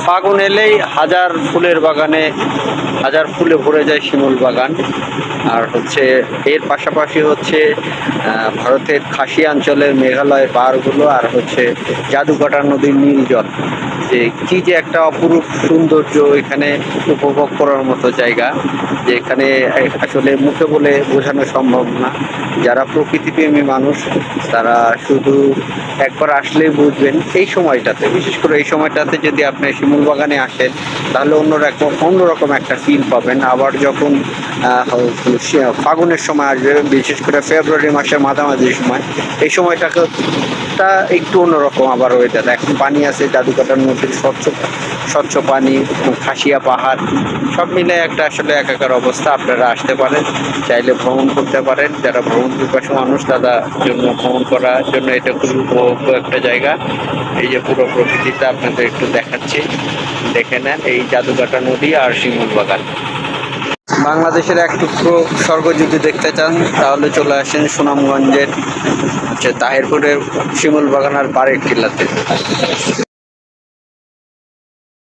ফাগুন এলেই হাজার ফুলের বাগানে হাজার ফুলে ভরে যায় শিমুল বাগান। আর হচ্ছে এর পাশাপাশি হচ্ছে ভারতের খাসি অঞ্চলের মেঘালয় পাহাড়গুলো, আর হচ্ছে জাদুকাটা নদীর নীল জল, যে কি যে একটা অপরূপ সৌন্দর্য এখানে উপভোগ করার মতো জায়গা, যে এখানে আসলে মুখে বলে বোঝানো সম্ভব না। যারা প্রকৃতিপ্রেমী মানুষ তারা শুধু একবার আসলেই বুঝবেন। এই সময়টাতে, বিশেষ করে এই সময়টাতে যদি আপনি শিমুল বাগানে আসেন তাহলে অন্যরকম একটা ফিল পাবেন। আবার যখন ফাগুনের সময় আসবে, বিশেষ করে ফেব্রুয়ারি মাসের মাঝামাঝি সময়, এই সময়টাকে একটু অন্যরকম আবার ওয়েদার। এখন পানি আছে, জাদুকাটার নদীর স্বচ্ছ স্বচ্ছ পানি, খাসিয়া পাহাড়, সব মিলে একটা আসলে একাকার অবস্থা। আপনারা আসতে পারেন, চাইলে ভ্রমণ করতে পারেন। যারা ভ্রমণ পিপাসু মানুষ তাদের জন্য ভ্রমণ করার জন্য এটা খুবই উপভোগ্য একটা জায়গা। এই যে পুরো প্রকৃতিটা আপনাদের একটু দেখাচ্ছি, দেখে নেন এই জাদুকাটা নদী আর শিমুল বাগান। বাংলাদেশের এক টুকরো স্বর্গ যদি দেখতে চান তাহলে চলে আসেন সুনামগঞ্জের তাহিরপুরের শিমুল বাগান আর পাড়ের টিলাতে।